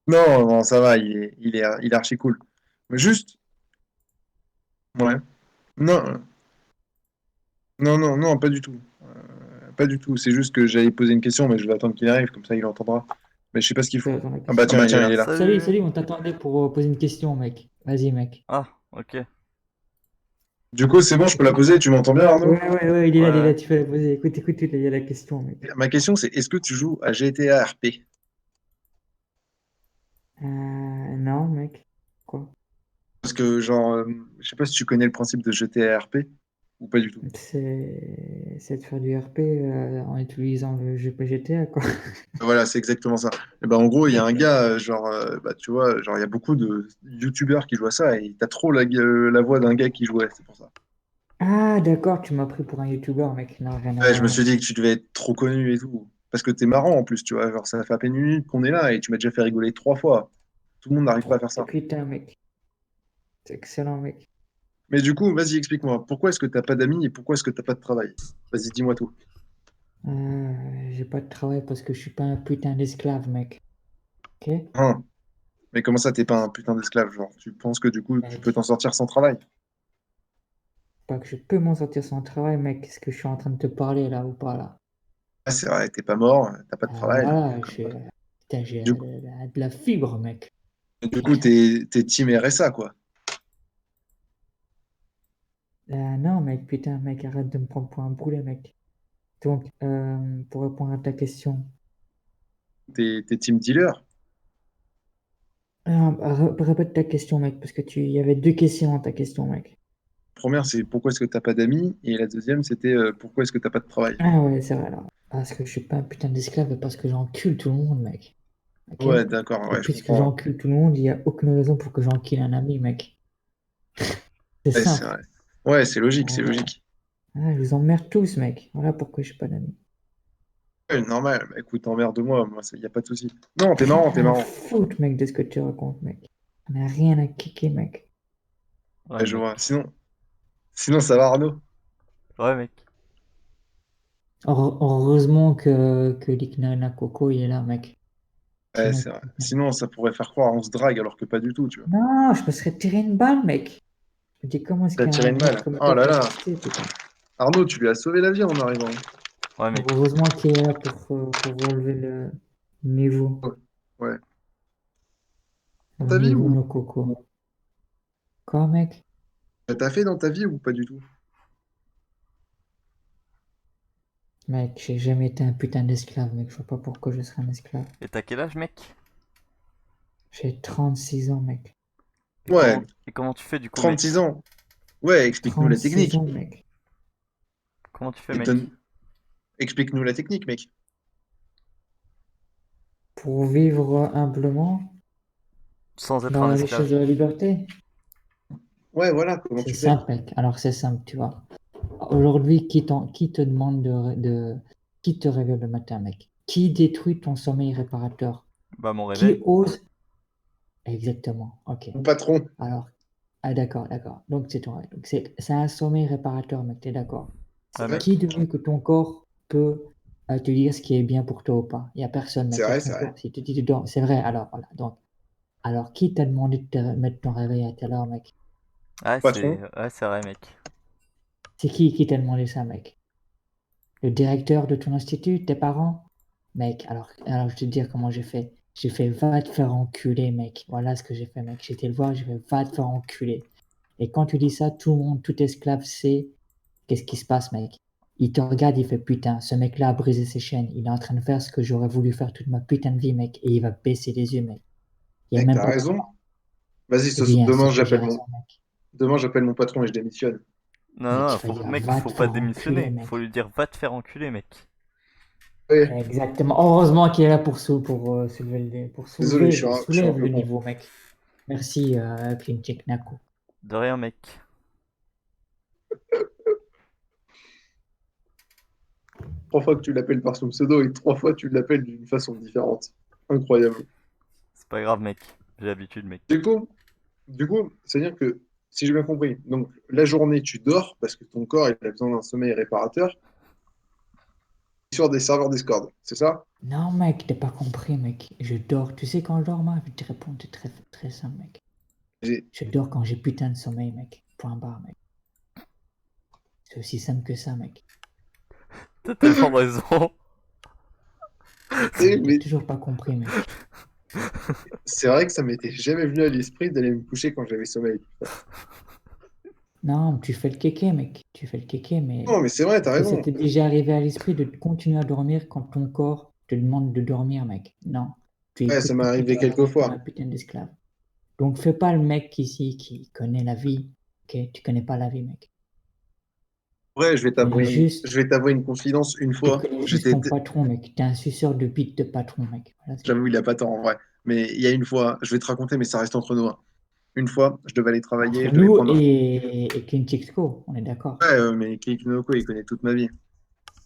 Non, non, ça va, il est archi cool. Mais juste, ouais. Non, non, non, non, pas du tout. Pas du tout. C'est juste que j'allais poser une question, mais je vais attendre qu'il arrive, comme ça il entendra. Mais je sais pas ce qu'il faut. Dans la Ah bah question. tiens, il est là. Salut, Salut! salut, on t'attendait pour poser une question, mec. Vas-y, mec. Ah, ok. Du coup, c'est bon, je peux la poser. Tu m'entends bien, Arnaud? Ouais, Ouais, il est là, ouais. tu peux la poser. Écoute, écoute, il y a la question, mec. Ma question, c'est est-ce que tu joues à GTA RP? Non, mec. Quoi? Parce que, genre, je sais pas si tu connais le principe de GTA RP ou pas du tout. C'est de faire du RP en utilisant le GTA, quoi. Voilà, c'est exactement ça. Et ben, en gros, il y a un gars, genre, bah, tu vois, genre, il y a beaucoup de youtubeurs qui jouent à ça et t'as trop la voix d'un gars qui jouait, c'est pour ça. Ah, d'accord, tu m'as pris pour un youtubeur, mec. Non, rien à Ouais, je me voir, suis mec. dit que tu devais être trop connu et tout. Parce que t'es marrant en plus, tu vois. Genre, ça fait à peine une minute qu'on est là et tu m'as déjà fait rigoler 3 fois. Tout le monde n'arrive pas à faire Et ça. putain, mec. C'est excellent, mec. Mais du coup, vas-y, explique-moi. Pourquoi est-ce que t'as pas d'amis et pourquoi est-ce que t'as pas de travail? Vas-y, dis-moi tout. J'ai pas de travail parce que je suis pas un putain d'esclave, mec. Ok? Hein. Mais comment ça, t'es pas un putain d'esclave? Genre, tu penses que du coup, tu peux Mec. t'en sortir sans travail? Pas que je peux m'en sortir sans travail, mec. Est-ce que je suis en train de te parler là ou pas là? Ah, c'est vrai, t'es pas mort, t'as pas de travail, donc Voilà, comme ça. putain, j'ai Du coup, de la fibre, mec. t'es team RSA, quoi. Non, mec, putain, mec, arrête de me prendre pour un boulet, mec. Donc, pour répondre à ta question, T'es team dealer. répète ta question, mec, parce que il y avait deux questions dans ta question, mec. La première, c'est pourquoi est-ce que t'as pas d'amis? Et la deuxième, c'était pourquoi est-ce que t'as pas de travail? Ah ouais, c'est vrai, là. Parce que je suis pas un putain d'esclave et parce que j'encule tout le monde, mec. Ok? Ouais, d'accord, Et ouais, je puisque comprends. j'encule tout le monde, il n'y a aucune raison pour que j'encule un ami, mec. C'est Ouais, c'est simple. vrai. Ouais, c'est logique, c'est Voilà. logique. Ah, je vous emmerde tous, mec. Voilà pourquoi je suis pas d'amis. Ouais, normal. Bah, écoute, emmerde-moi, moi, il y a pas de souci. Non, t'es marrant, t'es Rien à marrant. foutre, mec, de ce que tu racontes, mec. On a rien à kicker, mec. Ouais, Ouais, je mec. vois. Sinon, ça va, Arnaud? Ouais, mec. Heureusement que l'Iknana Coco, il est là, mec. Ouais, Sinon, c'est vrai. Sinon, ça pourrait faire croire on se drague alors que pas du tout, tu vois. non, je me serais tiré une balle, mec. Je me dis, comment est-ce T'as tiré qu'un une mec balle. comme Oh toi là peut là. exister, putain? Arnaud, tu lui as sauvé la vie en arrivant. Ouais, mec. Heureusement qu'il est là pour relever le niveau. Ouais. Ouais. Dans Le ta vie niveau, ou nos cocos. Quoi, mec? t'as fait dans ta vie ou pas du tout? Mec, j'ai jamais été un putain d'esclave, mec. Je vois pas pourquoi je serais un esclave. Et t'as quel âge, mec? J'ai 36 ans, mec. Et Ouais, comment tu fais, du coup, 36 mec? ans. Ouais, explique-nous la 36 technique. ans, mec. Comment tu fais, Et mec? explique-nous la technique, mec. Pour vivre humblement Sans être dans un la esclave. richesse de la liberté. Ouais, voilà, comment C'est tu fais? simple, mec. Alors, c'est simple, tu vois. Aujourd'hui, qui te demande qui te réveille le matin, mec? Qui détruit ton sommeil réparateur? Bah, mon Qui réveil. ose? Exactement. Ok. Mon patron. Alors, ah, d'accord, d'accord. Donc, c'est toi. Donc, c'est un sommeil réparateur, mec. T'es d'accord? Ouais, Ouais, Qui mec. de mieux que ton corps peut te dire ce qui est bien pour toi ou pas? Il n'y a personne, c'est mec. Il y a vrai, ton c'est vrai. corps. Si tu dis, c'est vrai, alors, voilà. Donc, alors, qui t'a demandé de te mettre ton réveil à telle heure, mec? Patron. Ouais, c'est vrai, mec. C'est qui t'a demandé ça, mec? Le directeur de ton institut, tes parents? Mec, alors je vais te dire comment j'ai fait. J'ai fait va te faire enculer, mec. Voilà ce que j'ai fait, mec. J'ai été le voir, j'ai fait va te faire enculer. Et quand tu dis ça, tout le monde, tout esclave sait qu'est-ce qui se passe, mec. Il te regarde, il fait putain, ce mec-là a brisé ses chaînes. Il est en train de faire ce que j'aurais voulu faire toute ma putain de vie, mec. Et il va baisser les yeux, mec. Il n'y a Mec, même t'as pas. raison. Vas-y, Bien demain, sûr que j'ai raison, mec. j'appelle mon patron et je démissionne. Non, Mec, non, il va dire mec, va faut te pas faire enculer, démissionner. Faut mec. lui dire va te faire enculer, mec. Ouais, Exactement. Heureusement qu'il est là soulever pour désolé, soulever, je suis un soulève peu le con. niveau, mec. Merci, Clint Nako. De rien, mec. 3 fois que tu l'appelles par son pseudo et 3 fois tu l'appelles d'une façon différente. Incroyable. C'est pas grave, mec. J'ai l'habitude, mec. Du coup, c'est-à-dire que, si j'ai bien compris, donc la journée, tu dors parce que ton corps il a besoin d'un sommeil réparateur. sur des serveurs Discord, c'est ça? Non, mec, t'as pas compris, mec. Je dors. Tu sais quand je dors, moi? Je vais te répondre, c'est très, très simple, mec. J'ai- Je dors quand j'ai putain de sommeil, mec. Point barre, mec. C'est aussi simple que ça, mec. T'as tellement raison. Mais t'as mais toujours pas compris, mec. c'est vrai que ça m'était jamais venu à l'esprit d'aller me coucher quand j'avais sommeil. Non, tu fais le kéké, mec. Tu fais le kéké, mais Non, mais c'est vrai, t'as est-ce que ça raison. t'est déjà arrivé à l'esprit de continuer à dormir quand ton corps te demande de dormir, mec? Non. Tu Ouais, ça écoutes m'est ton arrivé corps et quelques dormir comme un fois. putain d'esclave. Donc fais pas le mec ici qui connaît la vie. Ok? Tu connais pas la vie, mec. Ouais, Juste, je vais t'avouer une confidence. Une tu fois, connais juste ton patron, mec. T'es un suceur de bite de patron, mec. Voilà, c'est tout. j'avoue, il a pas tort en vrai. Mais il y a une fois, je vais te raconter, mais ça reste entre nous, hein. Une fois, je devais aller travailler, Entre je devais nous prendre. et Clint Eastwood, on est d'accord. Ouais, mais Kik Noko, il connaît toute ma vie.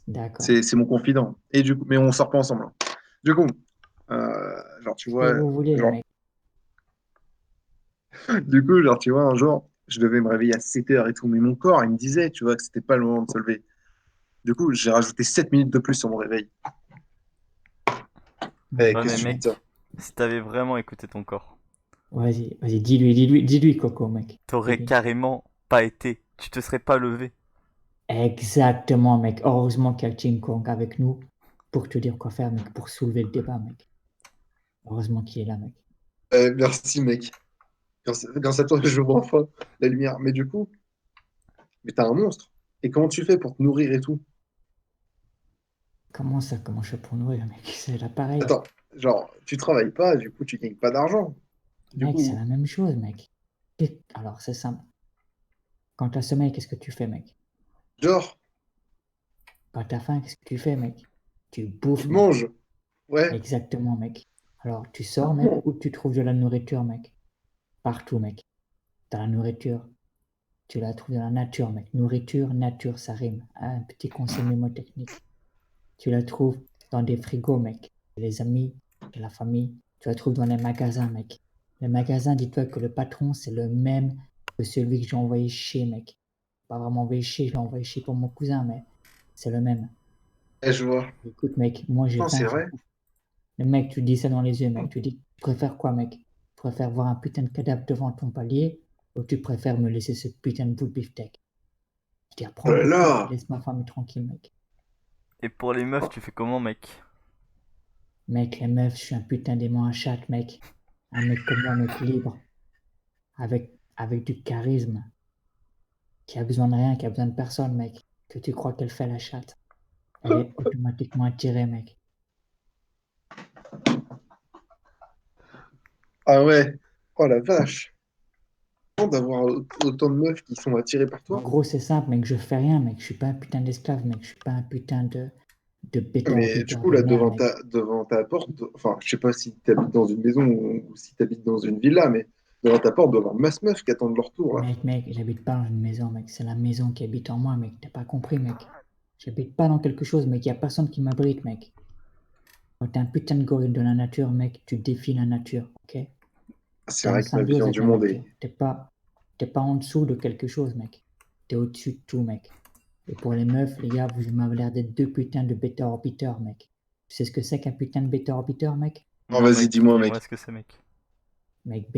D'accord. C'est mon confident. Et du coup, mais on sort pas ensemble, hein. Du coup, genre, tu Ce que vois, vous voulez, les genre, mecs. du coup, genre, tu vois, un jour, je devais me réveiller à 7 heures et tout, mais mon corps, il me disait, tu vois, que c'était pas le moment de se lever. Du coup, j'ai rajouté 7 minutes de plus sur mon réveil. Eh, Mec, Ouais, qu'est-ce mais que tu dis de mec, ça? si t'avais vraiment écouté ton corps, vas-y, vas-y, dis-lui, Coco, mec. t'aurais Dis-lui. carrément pas été. Tu te serais pas levé. Exactement, mec. Heureusement qu'il y a King Kong avec nous pour te dire quoi faire, mec, pour soulever le débat, mec. Heureusement qu'il est là, mec. Merci, mec. Grâce à toi, je vois enfin la lumière. Mais du coup, mais t'as un monstre. Et comment tu fais pour te nourrir et tout? Comment ça, comment je fais pour nourrir, mec? C'est là pareil. Attends, genre, tu travailles pas, du coup, tu gagnes pas d'argent. Du Mec, c'est coup, la même chose, mec. Alors, c'est simple. Quand t'as sommeil, qu'est-ce que tu fais, mec? genre, Quand t'as faim, qu'est-ce que tu fais, mec? Tu tu bouffes, mec. manges. Ouais. Exactement, mec. Alors, tu sors, mec, où tu trouves de la nourriture, mec? Partout, mec. T'as la nourriture. Tu la trouves dans la nature, mec. Nourriture, nature, ça rime. Un petit conseil mnémotechnique. Tu la trouves dans des frigos, mec. Chez les amis, chez la famille. Tu la trouves dans les magasins, mec. Les magasins, dis-toi que le patron, c'est le même que celui que j'ai envoyé chez, mec. Pas vraiment envoyé chez, je l'ai envoyé chez pour mon cousin, mais c'est le même. Je vois. Écoute, mec, moi j'ai Non, c'est faim, je vrai. bouffe. Le mec, tu dis ça dans les yeux, mec. Tu dis, tu préfères quoi, mec? Tu préfères voir un putain de cadavre devant ton palier ou tu préfères me laisser ce putain de bout de beefsteak? Je dis, Oh prends le là beefsteak et là. laisse ma femme tranquille, mec. Et pour les meufs, tu fais comment, mec? Mec, les meufs, je suis un putain d'aimant à chatte, mec. Un mec comme moi, mec libre, avec du charisme, qui a besoin de rien, qui a besoin de personne, mec. Que tu crois qu'elle fait la chatte. Elle est automatiquement attirée, mec. Ah ouais. Oh la vache. D'avoir autant de meufs qui sont attirées par En toi. gros, c'est simple, mec, je fais rien, mec. Je suis pas un putain d'esclave, mec. Je suis pas un putain de Mais du bêta-orbiteur coup, de là, merde, mec. devant ta porte, enfin, je sais pas si tu habites dans une maison ou si tu habites dans une villa, mais devant ta porte, doit y avoir masse meufs qui attendent leur tour, là. Mec, j'habite pas dans une maison, mec. C'est la maison qui habite en moi, mec. T'as pas compris, mec. J'habite pas dans quelque chose, mec. Y a personne qui m'abrite, mec. Quand t'es un putain de gorille de la nature, mec, tu défies la nature, ok? C'est T'es en vrai que ma symbiose vision avec du la monde nature. est. T'es pas en dessous de quelque chose, mec. T'es au-dessus de tout, mec. Et pour les meufs, les gars, vous m'avez l'air d'être deux putains de bêta-orbiteurs, mec. Tu sais ce que c'est qu'un putain de bêta-orbiteur, mec? Oh, Non, vas-y, mec, dis-moi, dis-moi mec. ce que c'est, mec. Mec,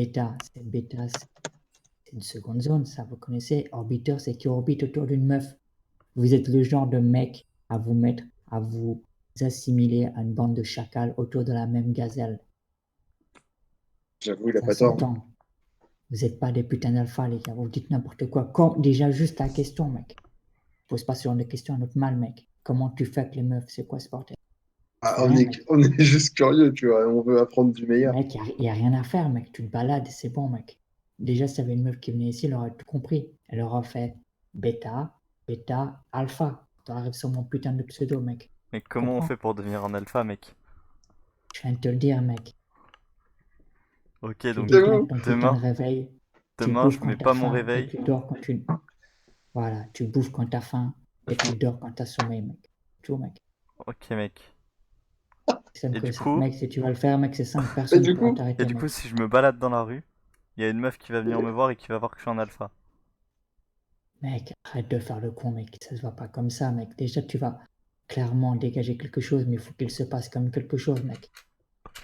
c'est une seconde zone, ça, vous connaissez? Orbiteur, c'est qui orbite autour d'une meuf. Vous êtes le genre de mec à vous assimiler à une bande de chacals autour de la même gazelle. J'avoue, il a Ça pas tort. s'entend. Vous n'êtes pas des putains d'alpha, les gars. Vous dites n'importe quoi. Déjà, juste la question, mec. Pose pas sur une question à notre mal, mec. Comment tu fais avec les meufs? C'est quoi ce bordel? Tu Ah, fais rien, mec. on est juste curieux, tu vois. On veut apprendre du meilleur. Mec, y a rien à faire, mec. Tu te balades et c'est bon, mec. Déjà, s'il y avait une meuf qui venait ici, elle aurait tout compris. Elle aurait fait bêta, bêta, alpha. T'arrives sur mon putain de pseudo, mec. Mais Tu comment on comprends? fait pour devenir un alpha, mec? Je viens de te le dire, mec. Ok, Tu donc déclenches ton putain de demain, réveil. Tu demain, bouffes je quand mets t'as pas mon faim et réveil. tu dors quand tu. Voilà, tu bouffes quand t'as faim et Je tu me- dors quand t'as sommeil, mec. Tout, mec. Ok, mec. C'est simple Et que du ça. coup, Mec, si tu vas le faire, mec, c'est simple. Et Personne ne du pourra coup, et t'arrêter, du coup, mec. si je me balade dans la rue, il y a une meuf qui va venir me voir et qui va voir que je suis un alpha. Mec, arrête de faire le con, mec. Ça se voit pas comme ça, mec. Déjà, tu vas. clairement dégager quelque chose, mais il faut qu'il se passe quand même quelque chose, mec.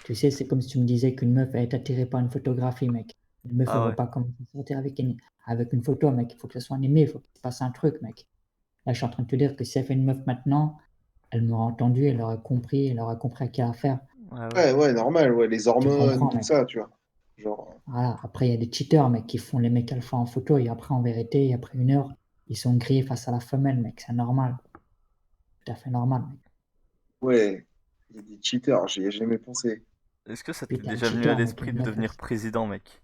Tu sais, c'est comme si tu me disais qu'une meuf elle est attirée par une photographie, mec. Une meuf, elle Ah va ouais. pas commencer à sortir avec une photo, mec. Il faut que ce soit animé, il faut qu'il se passe un truc, mec. Là, je suis en train de te dire que si elle fait une meuf maintenant, elle m'aurait entendu, elle aurait compris à qui affaire. Ouais, ouais. Ouais, normal, ouais, les Tu hormones, comprends, tout mec. ça, tu vois. Genre, Voilà. Après, il y a des cheaters, mec, qui font les mecs alpha en photo et après, en vérité, et après 1 heure, ils sont grillés face à la femelle, mec. C'est normal. Tout à fait normal, mec. ouais, il y a des cheaters, j'y ai jamais pensé. Est-ce que ça t'est Putain de déjà venu à cheater, mec. l'esprit Une de meuf, devenir président, mec?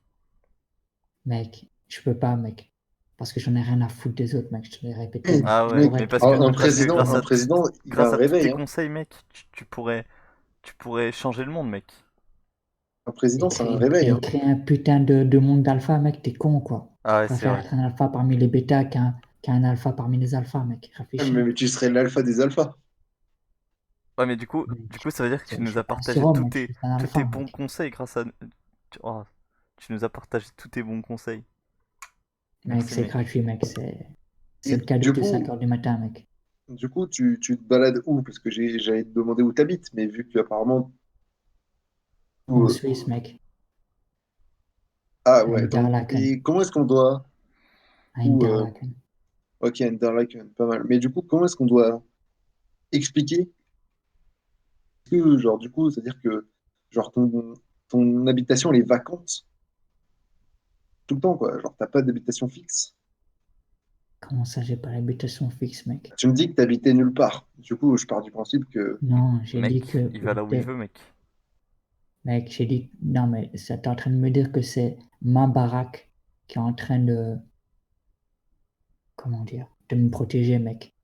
mec, je peux pas, mec. Parce que j'en ai rien à foutre des autres, mec. Je te l'ai répété, mec. Ah Je ouais, pourrais mais le faire. parce que Un président, il a grâce un à tous tes réveil, hein. conseils, mec, tu pourrais changer le monde, mec. Un président, Et c'est un créer, réveil, et hein. créer un putain de monde d'alpha, mec, t'es con, quoi. Ah Je ouais, c'est préfère vrai. être un alpha parmi les bêtas qu'un alpha parmi les alphas, mec. Réfléchis. Mais tu serais l'alpha des alphas. Ouais, mais du Mec, coup, ça veut dire que tu je nous suis as pas un partagé sérum, mec. Je suis un tous tes alpha, bons mec. conseils grâce à... Oh, tu nous as partagé tous tes bons conseils. Mec, Merci, c'est mec. gratuit, mec. C'est Et le cadeau de 5 heures du matin, mec. du coup, tu te balades où? Parce que j'allais te demander où t'habites, mais vu que apparemment, En euh, Suisse, mec. ah À ouais, donc, Interlaken. et comment est-ce qu'on doit, À ou, Interlaken. ok, Interlaken, pas mal. Mais du coup, comment est-ce qu'on doit expliquer que, genre, du coup, c'est-à-dire que, genre, ton habitation, elle est vacante tout le temps, quoi. Genre, t'as pas d'habitation fixe. Comment ça, j'ai pas l'habitation fixe, mec? Tu me dis que t'habitais nulle part. Du coup, je pars du principe que, Non, j'ai dit Mec, que il va là où il j'étais. veut, mec. Mec, j'ai dit. Non, mais t'es en train de me dire que c'est ma baraque qui est en train de. Comment dire? De me protéger, mec.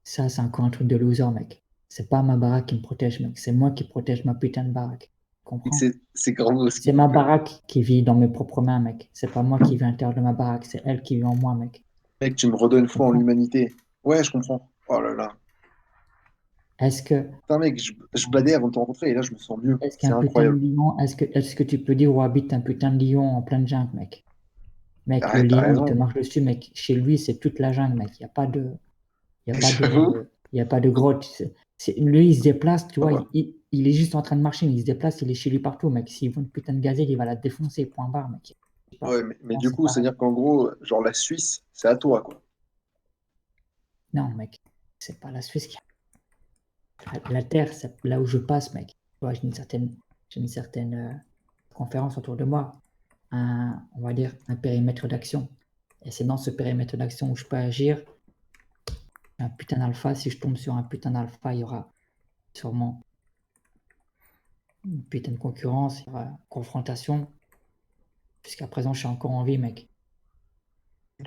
Ça, c'est encore un truc de loser, mec. C'est pas ma baraque qui me protège, mec. C'est moi qui protège ma putain de baraque. Tu comprends? c'est Grandowski C'est ma baraque qui vit dans mes propres mains, mec. C'est pas moi qui vis à l'intérieur de ma baraque. C'est elle qui vit en moi, mec. mec, tu me redonnes Tu foi en comprends? l'humanité. Ouais, je comprends. Oh là là. Est-ce que. Putain, mec, je badais avant de te rencontrer et là, je me sens mieux. Est-ce C'est qu'un putain de incroyable. lion. Est-ce que tu peux dire où habite un putain de lion en pleine jungle, mec? Mec, le Ah, t'as lion, il te raison. marche dessus, mec. Chez lui, c'est toute la jungle, mec. Il y a pas J'avoue. de, il y a pas de grotte. Lui, il se déplace, tu Ça vois. va. Il est juste en train de marcher, mais il se déplace, il est chez lui partout, mec. S'il voit une putain de gazelle, il va la défoncer, point barre, mec. Je sais pas. Ouais, mais Non, du c'est coup, pareil. c'est-à-dire qu'en gros, genre, la Suisse, c'est à toi, quoi. Non, mec. C'est pas la Suisse qui. La Terre, c'est là où je passe, mec. Tu vois, j'ai une certaine conférence autour de moi. On va dire, un périmètre d'action. Et c'est dans ce périmètre d'action où je peux agir. Un putain d'alpha, si je tombe sur un putain d'alpha, il y aura sûrement une putain de concurrence, il y aura confrontation. Jusqu'à présent, je suis encore en vie, mec.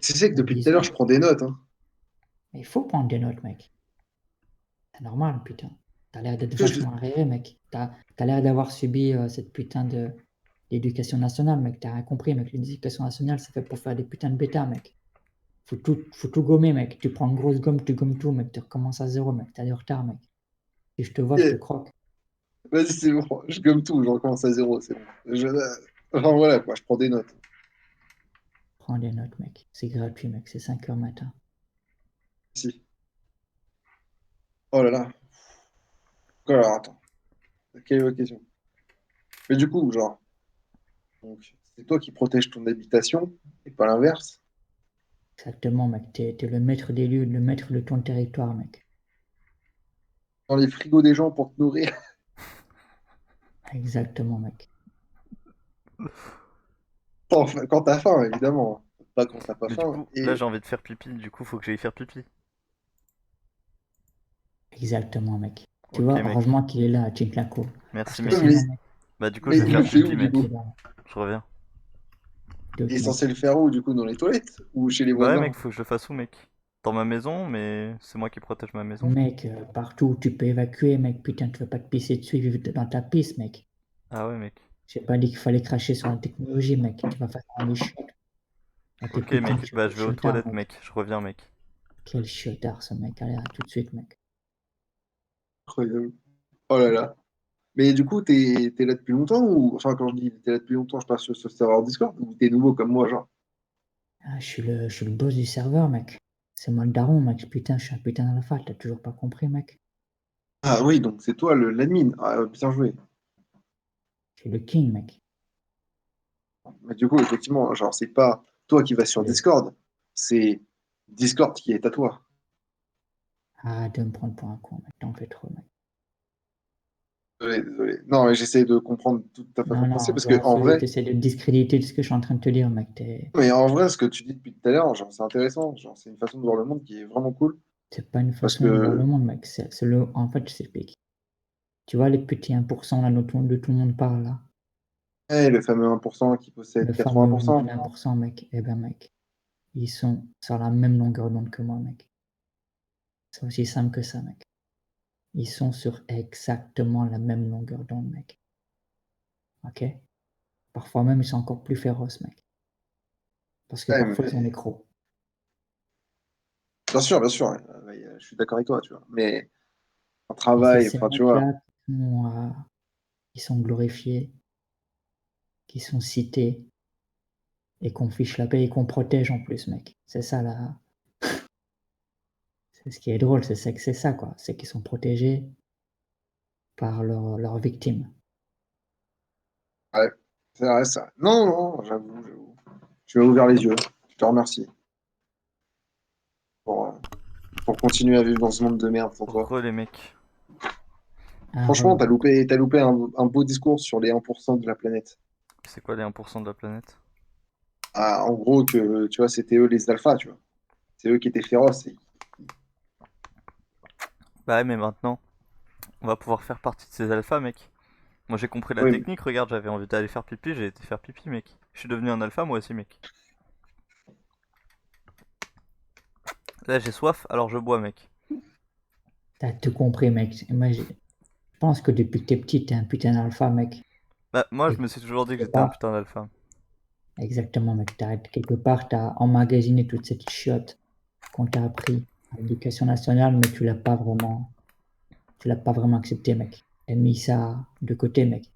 Tu sais que Mon depuis tout à l'heure, je business. prends des notes, hein. Mais il faut prendre des notes, mec. C'est normal, putain. T'as l'air d'être Que je- vachement arriéré, mec. T'as l'air d'avoir subi cette putain d'éducation nationale, mec. T'as rien compris, mec. L'éducation nationale, c'est fait pour faire des putains de bêtas, mec. Faut tout gommer, mec. Tu prends une grosse gomme, tu gommes tout, mec. Tu recommences à zéro, mec. T'as du retard, mec. Si je te vois, je te Yeah. croque. Vas-y, c'est bon. Je gomme tout, je recommence à zéro, c'est bon. Enfin, voilà, quoi, je prends des notes. Prends des notes, mec. C'est gratuit, mec. C'est 5 heures matin. Si. Oh là là. Alors, attends. Quelle autre question? Mais du coup, genre, donc, c'est toi qui protèges ton habitation et pas l'inverse. Exactement, mec. T'es le maître des lieux, le maître de ton territoire, mec. Dans les frigos des gens pour te nourrir. Exactement, mec. Quand t'as faim, évidemment. Pas quand t'as pas Mais du faim. coup, là, Et j'ai envie de faire pipi. Du coup, faut que j'aille faire pipi. Exactement, mec. Tu Ok, vois, mec. heureusement qu'il est là, Chinclaco. Parce Merci, que mec. sinon, mais, mec, Bah, du coup, mais je vais il le faire fait où, pipi, du il mec. coup? est là. Je reviens. Il est Doute, censé mec. le faire où, du coup, dans les toilettes? Ou chez les Bah ouais, mec, voisins? faut que je le fasse où, mec? Dans ma maison, mais c'est moi qui protège ma maison. Mec, partout où tu peux évacuer, mec. Putain, tu vas pas te pisser dessus et vivre dans ta piste, mec. Ah ouais, mec. J'ai pas dit qu'il fallait cracher sur la technologie, mec. Tu vas faire dans les chiottes. Dans tes Ok, putains mec. de Bah, je vais aux chiotards, toilettes, mec. mec. Je reviens, mec. Quel chiotard, ce mec. Allez, à tout de suite, mec. Incroyable. Oh là là. Mais du coup, t'es là depuis longtemps ou... Enfin, quand je dis t'es là depuis longtemps, je passe sur ce serveur Discord ou t'es nouveau comme moi, genre? Ah, je suis le boss du serveur, mec. C'est moi le daron, mec. Putain, je suis un putain d'alpha. T'as toujours pas compris, mec. Ah oui, donc c'est toi l'admin. Ah, bien joué. Je suis le king, mec. Mais du coup, effectivement, genre, c'est pas toi qui vas sur Le- Discord, c'est Discord qui est à toi. Arrête de me prendre pour un con, mec. T'en fais trop, mec. Désolé, désolé. Non, mais j'essaie de comprendre toute ta façon Non, de penser non, parce que genre, t'essaies de discréditer ce que je suis en train de te dire, mec. en vrai, ce que tu dis depuis tout à l'heure, genre, c'est intéressant. Genre, c'est une façon de voir le monde qui est vraiment cool. C'est pas une Parce façon de voir le que, monde, mec. En fait, je t'explique. Tu vois les petits 1% là dont tout le monde parle, là? le fameux 1% qui Le possède fameux moins 80%. de 1%, mec. Eh ben, mec, ils sont sur la même longueur d'onde que moi, mec. C'est aussi simple que ça, mec. Ils sont sur exactement la même longueur d'onde, mec. Ok? Parfois même, ils sont encore plus féroces, mec. Parce que Ouais, parfois, ils sont mais nécros. bien sûr, ouais, je suis d'accord avec toi, tu vois. Mais un Et c'est travail, ces enfin, tu vois. mecs-là qui sont glorifiés, qui sont cités, et qu'on fiche la paix et qu'on protège en plus, mec. C'est ça, là. C'est ce qui est drôle, c'est ça, quoi. C'est qu'ils sont protégés par leurs victimes. Ouais, c'est vrai, ça. Non, non, j'avoue, j'avoue. Tu m'as ouvert les yeux. Je te remercie pour, euh, pour continuer à vivre dans ce monde de merde sans toi. Re les mecs. Un Franchement, remake. t'as loupé un beau discours sur les 1% de la planète. C'est quoi les 1% de la planète? Ah, en gros, que tu vois, c'était eux les alphas, tu vois. C'est eux qui étaient féroces. Bah ouais, mais maintenant, on va pouvoir faire partie de ces alphas, mec. Moi j'ai compris la Oui, mais technique, regarde, j'avais envie d'aller faire pipi, j'ai été faire pipi, mec. Je suis devenu un alpha moi aussi, mec. Là j'ai soif, alors je bois, mec. T'as tout compris, mec. Moi, je pense que depuis que t'es petit, t'es un putain d'alpha, mec. Bah moi Et je me suis toujours dit que quelque j'étais un part, putain d'alpha. exactement, mec. Quelque part, t'as emmagasiné toute cette chiotte qu'on t'a appris à l'éducation nationale, mais tu l'as pas vraiment accepté, mec. T'as mis ça de côté, mec.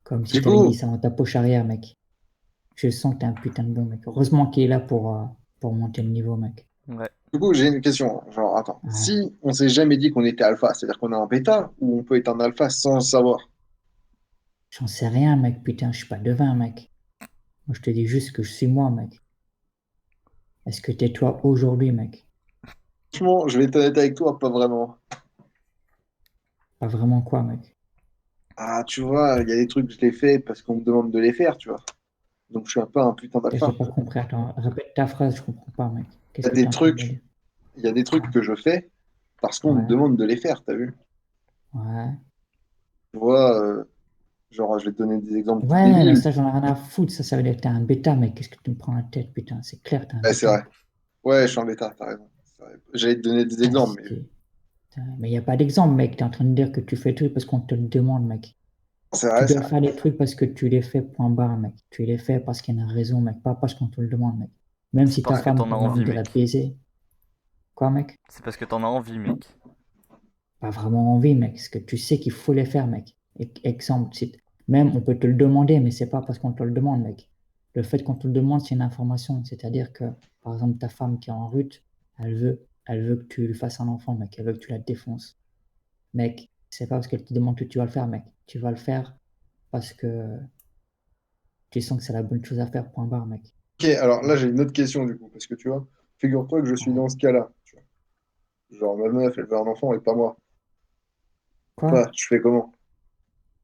Comme si du je t'avais mis coup, ça dans ta poche arrière, mec. Je sens que t'es un putain de bon, mec. Heureusement qu'il est là pour monter le niveau, mec. Ouais. j'ai une question. Genre, attends, Ouais. si on s'est jamais dit qu'on était alpha, c'est-à-dire qu'on est un bêta ou on peut être un alpha sans le savoir? J'en sais rien, mec. Putain, je suis pas devin, mec. Moi, je te dis juste que je suis moi, mec. Est-ce que t'es toi aujourd'hui, mec? Franchement, je vais être honnête avec toi, pas vraiment. Pas vraiment quoi, mec? Ah, tu vois, il y a des trucs que je les fais parce qu'on me demande de les faire, tu vois. Donc, je suis un peu un putain J'ai d'alpha. pas compris. Attends, répète ta phrase, je comprends pas, mec. Il y Qu'est-ce a que t'es des en train de me trucs, dire? il y a des trucs que je fais parce qu'on me Ouais, demande de les faire, t'as vu? ouais. Tu vois, genre, je vais te donner des exemples tout Ouais, mais débiles. ça, j'en ai rien à foutre. Ça veut dire que t'es un bêta, mec. Qu'est-ce que tu me prends la tête, putain? C'est clair, t'es un Ouais, c'est bêta. vrai. Ouais, je suis en bêta, t'as raison. C'est vrai. J'allais te donner des Putain, exemples, mais mais y a pas d'exemple, mec. T'es en train de dire que tu fais tout parce qu'on te le demande, mec. c'est Tu vrai, c'est dois vrai. faire des trucs parce que tu les fais, point barre, mec. Tu les fais parce qu'il y a une raison, mec. Pas parce qu'on te le demande, mec. Même C'est si ta parce que femme t'en te as demande envie, de la mec. baiser. Quoi, mec? C'est parce que t'en as envie, mec. Pas vraiment envie, mec. Parce que tu sais qu'il faut les faire, mec. Exemple, même on peut te le demander, mais c'est pas parce qu'on te le demande, mec. Le fait qu'on te le demande, c'est une information. C'est-à-dire que, par exemple, ta femme qui est en rut, elle veut que tu lui fasses un enfant, mec. Elle veut que tu la défonces. Mec, c'est pas parce qu'elle te demande que tu vas le faire, mec. Tu vas le faire parce que tu sens que c'est la bonne chose à faire, point barre, mec. Ok, alors là, j'ai une autre question, du coup, parce que tu vois, figure-toi que je suis Ouais. dans ce cas-là. Tu vois. Genre, ma meuf, elle veut un enfant et pas moi. Quoi? Bah, je fais comment?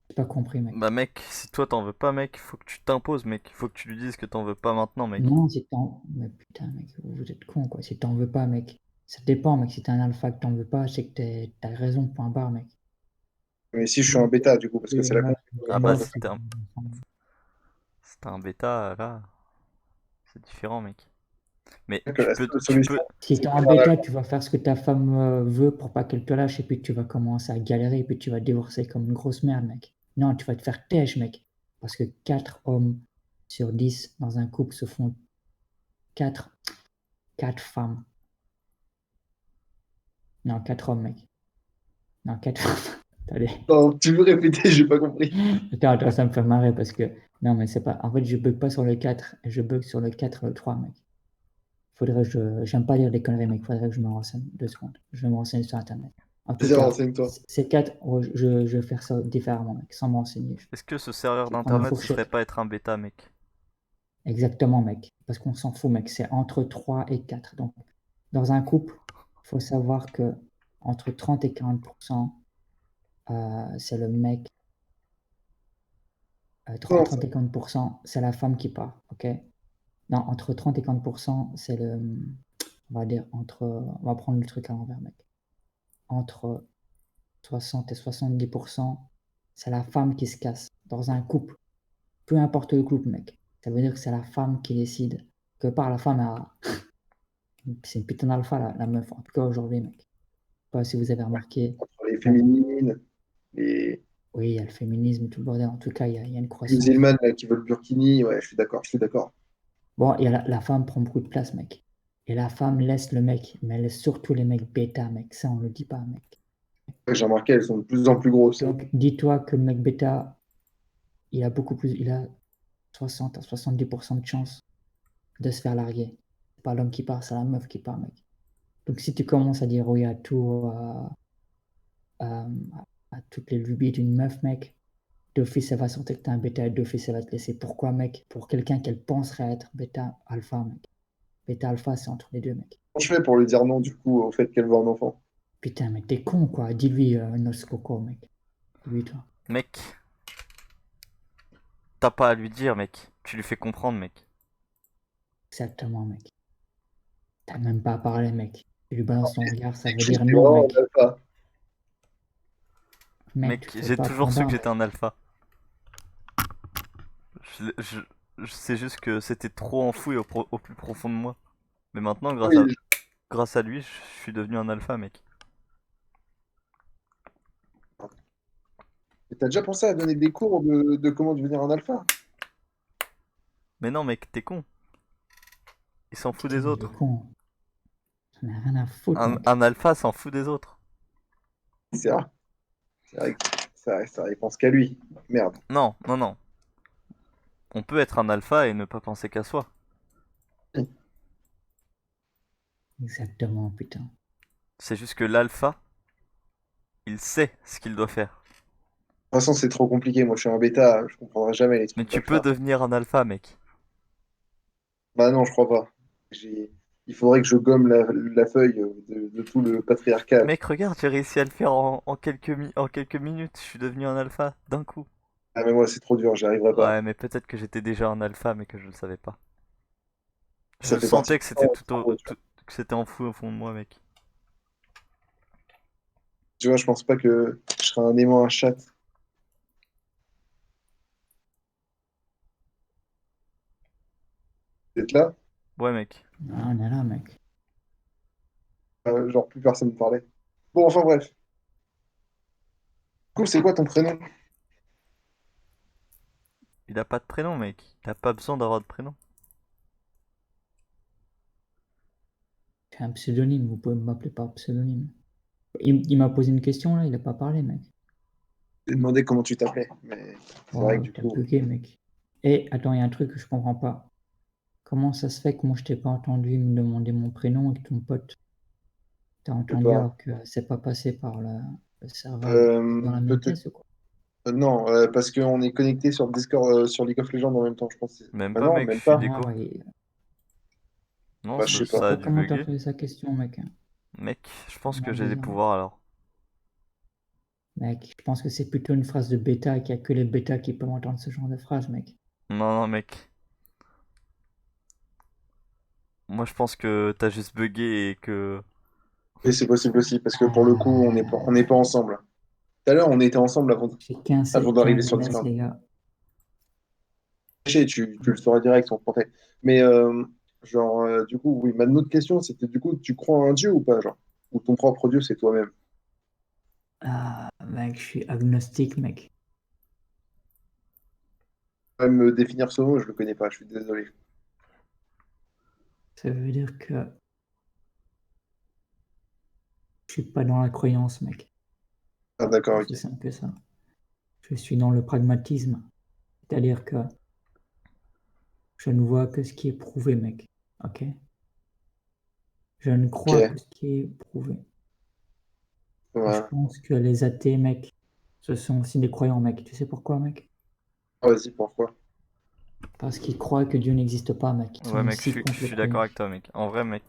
J'ai pas compris, mec. Bah mec, si toi t'en veux pas, mec, faut que tu t'imposes, mec. Faut que tu lui dises que t'en veux pas maintenant, mec. Non, si t'en... Mais putain, mec, vous êtes con, quoi. Si t'en veux pas, mec. Ça dépend, mec. Si t'es un alpha que t'en veux pas, c'est que t'as raison, point barre, mec. Mais si je suis Oui, un bêta, du coup, parce que oui, c'est la moi, Ah bah moi, configuration. si t'es un bêta, là, c'est différent, mec. Mais Que la seule tu solution, peux. si c'est t'es de en prendre un bêta, alpha. tu vas faire ce que ta femme veut pour pas qu'elle te lâche, et puis tu vas commencer à galérer, et puis tu vas divorcer comme une grosse merde, mec. Non, tu vas te faire têche, mec. Parce que 4 hommes sur 10 dans un couple se font 4 4 femmes. Non, 4 hommes, mec. Non, 4 femmes. Attendez. Non, tu veux répéter, j'ai pas compris. Attends, ça me fait marrer parce que. Non, mais c'est pas. En fait, je bug pas sur le 4, je bug sur le 4 et le 3, mec. Faudrait que je. J'aime pas lire des conneries, mec. Faudrait que je me renseigne 2 secondes. Je vais me renseigner sur internet. En tout Vas-y, cas, renseigne-toi. ces quatre, ouais, je vais faire ça différemment, mec, sans m'enseigner. Est-ce que ce serveur Je vais prendre une d'internet, ce serait fourchette. pas être un bêta, mec? Exactement, mec. Parce qu'on s'en fout, mec. C'est entre 3 et 4. Donc, dans un couple, il faut savoir que entre 30 et 40%, c'est le mec. Non, 30 et 40%, c'est la femme qui part. OK? Non, entre 30 et 40%, c'est le. On va dire entre. On va prendre le truc à l'envers, mec. Entre 60 et 70%, c'est la femme qui se casse dans un couple. Peu importe le couple, mec. Ça veut dire que c'est la femme qui décide. Que par la femme, c'est une putain d'alpha, la meuf. En tout cas, aujourd'hui, mec. Je sais pas si vous avez remarqué. entre les Même, féminines, les oui, il y a le féminisme et tout le bordel. En tout cas, il y a une croissance. musulmanes là, qui veulent burkini, ouais, je suis d'accord, je suis d'accord. Bon, et la femme prend beaucoup de place, mec. Et la femme laisse le mec, mais elle laisse surtout les mecs bêta, mec. Ça, on le dit pas, mec. Ouais, j'ai remarqué, elles sont de plus en plus grosses. Donc, dis-toi que le mec bêta, il a beaucoup plus, il a 60 à 70% de chance de se faire larguer. C'est pas l'homme qui part, c'est la meuf qui part, mec. Donc, si tu commences à dire oui à tout, à, à toutes les lubies d'une meuf, mec, d'office, elle va sentir que t'es un bêta et d'office, elle va te laisser. Pourquoi, mec? Pour quelqu'un qu'elle penserait être bêta alpha, mec. Bêta alpha, c'est entre les deux, mec. Comment je fais pour lui dire non, du coup, au fait qu'elle veut un enfant? Putain, mais t'es con, quoi. Dis-lui Nos Coco, mec. Dis-lui, toi. Mec, t'as pas à lui dire, mec. Tu lui fais comprendre, mec. Exactement, mec. T'as même pas à parler, mec. Tu lui balances ton regard, ça veut Je suis dire non, vraiment mec. un alpha. Mec, Mec, fais j'ai pas toujours su pendant, que j'étais mec. un alpha. Je, je, c'est juste que c'était trop enfoui au plus profond de moi. Mais maintenant, Oui, grâce à lui, je suis devenu un alpha, mec. t'as déjà pensé à donner des cours de comment devenir un alpha? Mais non, mec, t'es con. Il s'en fout Putain, des il est autres. con. J'en ai rien à foutre, mec. Un alpha s'en fout des autres. C'est vrai. C'est vrai que ça il pense qu'à lui. Merde. Non, non, non. On peut être un alpha et ne pas penser qu'à soi. Exactement, putain. C'est juste que l'alpha, il sait ce qu'il doit faire. De toute façon, c'est trop compliqué. Moi, je suis un bêta, je comprendrai jamais les Mais trucs tu peux d'alpha. devenir un alpha, mec. Bah non, je crois pas. J'ai... Il faudrait que je gomme la feuille de tout le patriarcat. Mec, regarde, j'ai réussi à le faire en quelques minutes. Je suis devenu un alpha d'un coup. Ah, mais moi, c'est trop dur, j'y arriverai pas. Ouais, mais peut-être que j'étais déjà un alpha, mais que je le savais pas. Je Ça fait partie sentais du que c'était temps, cerveau, tu vois. que c'était enfoui au fond de moi, mec. Tu vois, je pense pas que je serai un aimant, un chat. D'être là, Ouais, mec. Ah, on est là, mec. genre plus personne ne parlait. Bon, enfin bref. Cool, c'est quoi ton prénom? Il a pas de prénom, mec. Il a pas besoin d'avoir de prénom. C'est un pseudonyme, vous pouvez m'appeler par pseudonyme. Il m'a posé une question, là, il a pas parlé, mec. J'ai demandé comment tu t'appelais, mais c'est vrai que Waouh, du t'as coup, bugué, mec. Et attends, il y a un truc que je comprends pas. Comment ça se fait que moi je t'ai pas entendu me demander mon prénom et que ton pote t'a je sais entendu pas. alors que c'est pas passé par le serveur dans la même Peut-être. pièce ou quoi? Non, parce qu'on est connecté sur Discord, sur League of Legends en même temps, je pense. Même Bah pas, non, mec. Je même suis pas. Ah déco. ouais. Non, Bah, je sais Je sais pas. ça a pas dû comment t'as bugger. posé sa question, mec. Mec, je pense que Vraiment j'ai des bizarre. pouvoirs alors. Mec, je pense que c'est plutôt une phrase de bêta et qu'il y a que les bêtas qui peuvent entendre ce genre de phrase, mec. Non, non, mec. Moi, je pense que t'as juste bugué et que. Et c'est possible aussi, parce que pour le coup, on n'est pas Euh, ensemble. Tout à l'heure, on était ensemble J'ai 15, avant d'arriver 15 sur MS, Discord. les gars. Tu le sauras direct sans compter. Mais genre, du coup, oui, ma autre question, c'était du coup, tu crois en un dieu ou pas, genre? Ou ton propre dieu, c'est toi-même? Ah, mec, je suis agnostique, mec. Même me définir ce mot, je le connais pas, je suis désolé. Ça veut dire que je suis pas dans la croyance, mec. Ah, d'accord, Aussi ok. simple que ça. Je suis dans le pragmatisme. C'est-à-dire que je ne vois que ce qui est prouvé, mec. Ok? Je ne crois Ok. que ce qui est prouvé. Je Ouais. pense que les athées, mec, ce sont aussi des croyants, mec. Tu sais pourquoi, mec? Ah, vas-y, pourquoi? Parce qu'ils croient que Dieu n'existe pas, mec. Ils Ouais, sont mec, aussi je contre les suis d'accord croyants. avec toi, mec. En vrai, mec,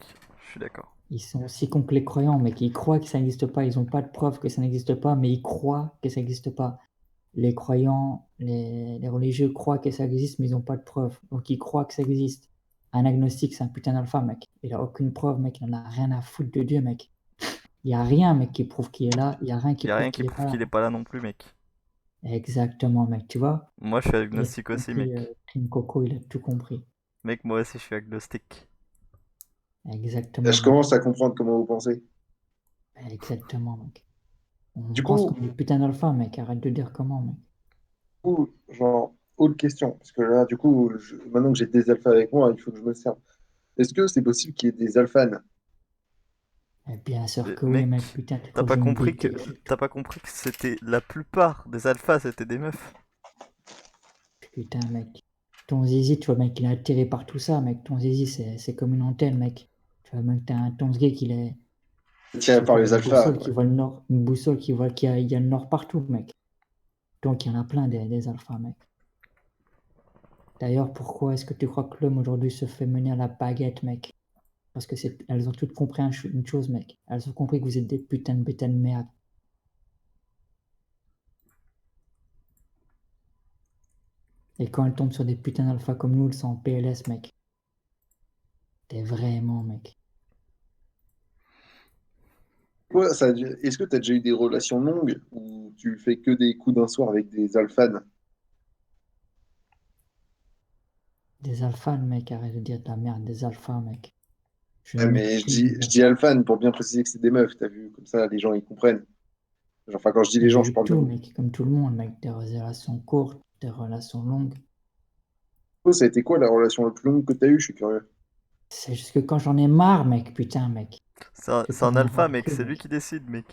je suis d'accord. Ils sont aussi contre les croyants, mec. Ils croient que ça n'existe pas. Ils n'ont pas de preuve que ça n'existe pas, mais ils croient que ça n'existe pas. Les croyants, les religieux croient que ça existe, mais ils n'ont pas de preuve. Donc ils croient que ça existe. Un agnostique, c'est un putain d'alpha, mec. Il a aucune preuve, mec. Il en a rien à foutre de Dieu, mec. Il n'y a rien, mec, qui prouve qu'il est là. Il n'y a rien qui Y a prouve rien qui qu'il est pas prouve là. qu'il est pas là non plus, mec. Exactement, mec. Tu vois? Moi, je suis Il a agnostique tout aussi, compris. mec. King Coco, il a tout compris. Mec, moi aussi, je suis agnostique. Exactement, Je mec. commence à comprendre comment vous pensez. Exactement, mec. On Du pense coup, qu'on est des putains d'alpha, mec. Arrête de dire comment, mec. genre, autre question, parce que là, du coup, maintenant que j'ai des alphas avec moi, il faut que je me serve. Est-ce que c'est possible qu'il y ait des alphanes? Et bien sûr que oui, Mec, mec. Putain, tu t'as crois que pas je me compris que déteste. t'as pas compris que c'était la plupart des alphas, c'était des meufs. Putain, mec. Ton zizi, tu vois, mec, il est attiré par tout ça, mec. Ton zizi, c'est comme une antenne, mec. Tu vois, mec, t'as un ton gay qu'il est, je Tiens, sais par pas, les une alphas, boussole quoi. qui voit le nord, une boussole qui voit qu'il y a le nord partout, mec. Donc, il y en a plein des alphas, mec. D'ailleurs, pourquoi est-ce que tu crois que l'homme aujourd'hui se fait mener à la baguette, mec? Parce que elles ont toutes compris une chose, mec. Elles ont compris que vous êtes des putains de bêtas de merde. Et quand elles tombent sur des putains d'alphas comme nous, elles sont en PLS, mec. T'es vraiment, mec. Ouais, est-ce que tu as déjà eu des relations longues où tu fais que des coups d'un soir avec des alphanes? Des alphas, mec, arrête de dire de la merde, des alphas, mec. Je Ouais, n'ai mais je qu'une dis, je meuf. dis alphane pour bien préciser que c'est des meufs, t'as vu? Comme ça, les gens, ils comprennent. Genre, enfin, quand je dis les J'ai gens, je eu parle de tout, vous. mec, comme tout le monde, mec. Des relations courtes, des relations longues. Oh, ça a été quoi la relation la plus longue que t'as eue? Je suis curieux. C'est juste que quand j'en ai marre, mec, putain, mec. Tu C'est peux un rien alpha, avoir mec, cru, c'est lui mec. qui décide, mec.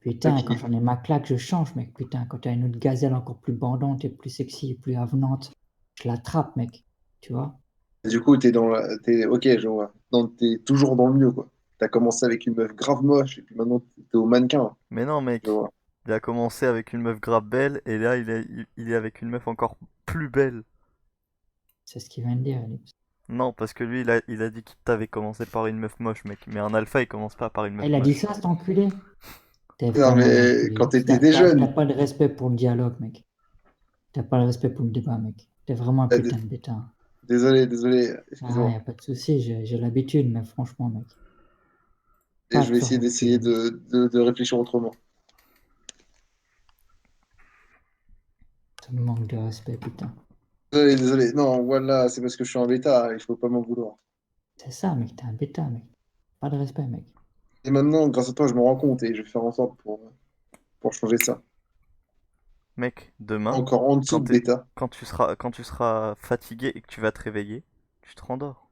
Putain, quand Ok. j'en ai ma claque, je change, mec. Putain, quand t'as une autre gazelle encore plus bandante et plus sexy et plus avenante, je l'attrape, mec. Tu vois? Et du coup, ok, je vois. T'es toujours dans le mieux, quoi. T'as commencé avec une meuf grave moche, et puis maintenant, t'es au mannequin. Mais non, Je mec. vois. Il a commencé avec une meuf grave belle, et là, il est avec une meuf encore plus belle. C'est ce qu'il vient de dire, Ellipse. Non, parce que lui, il a dit qu'il t'avait commencé par une meuf moche, mec. Mais un alpha, il commence pas par une Ah, meuf il a dit moche. ça, cet enculé? T'es Non, vraiment un mais enculé, quand Ellipse. t'étais des T'as jeunes, pas de respect pour le dialogue, mec. T'as pas de respect pour le débat, mec. T'es vraiment un euh, putain de bêta. désolé, désolé, Ah, y excuse-moi. a pas de souci, j'ai l'habitude, mais franchement, mec. Et Pas je te vais faire essayer enculer, d'essayer mec. de réfléchir autrement. Ça me manque de respect, putain. Désolé, désolé. Non, voilà, c'est parce que je suis en bêta, il faut pas m'en vouloir. C'est ça, mec, t'es un bêta, mec. Pas de respect, mec. Et maintenant, grâce à toi, je me rends compte et je vais faire en sorte pour changer ça. Mec, demain, Encore en dessous quand de t'es- bêta. quand tu seras fatigué et que tu vas te réveiller, tu te rendors.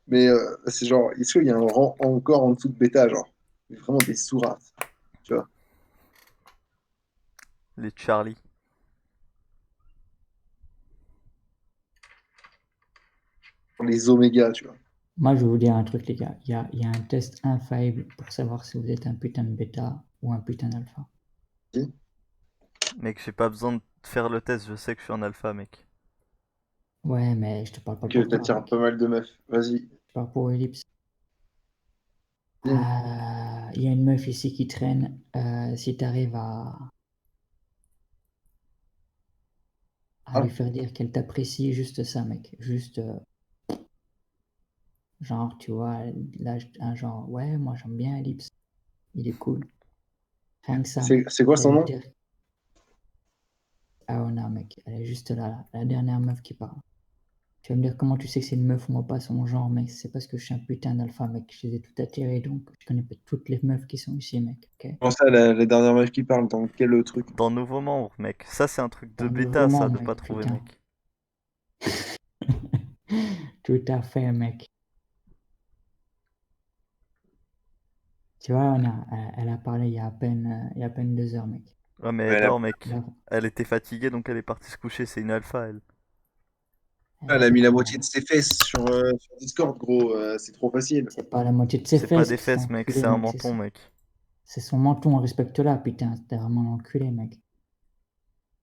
Mais c'est genre, est-ce qu'il y a un rang encore en dessous de bêta, genre? Mais vraiment des sourates, tu vois? Les Charlie. Les omégas, tu vois? Moi, je vais vous dire un truc, les gars. Il y a un test infaillible pour savoir si vous êtes un putain de bêta ou un putain d'alpha. Si. Mec, j'ai pas besoin de faire le test, je sais que je suis un alpha, mec. Ouais, mais je te parle pas Que pour toi, t'attires pas mec. mal de meufs. Vas-y. Je te parle pour Ellipse. Dis. Il y a une meuf ici qui traîne. Si t'arrives à lui Ah, faire dire qu'elle t'apprécie, juste ça, mec. Juste, genre, tu vois, là, un genre, ouais, moi j'aime bien Ellipse. Il est cool. Rien que ça, mec. c'est quoi Et son lui nom? dire, ah ouais, non, mec, elle est juste là, la dernière meuf qui parle. Tu vas me dire comment tu sais que c'est une meuf ou moi pas son genre, mec. C'est parce que je suis un putain d'alpha, mec. Je les ai toutes attirées, donc je connais pas toutes les meufs qui sont ici, mec. Ok? Comment ça, la dernière meuf qui parle? Dans quel truc? Dans nouveau membre, mec. Ça, c'est un truc de Dans bêta, nouveau ça, de mec, pas trouver, putain. mec. Tout à fait, mec. Tu vois, elle a parlé il y a à peine 2 heures, mec. Ouais, mais Elle a- dehors, mec. Là, Elle était fatiguée, donc elle est partie se coucher, c'est une alpha, elle. Elle a C'est mis la pas, moitié de ses fesses sur Discord, gros. C'est trop facile. c'est pas la moitié de ses C'est pas des fesses, c'est fesses, mec, enculé, c'est un mec. menton, mec. C'est son menton, respecte-la, putain. T'es vraiment un enculé, mec.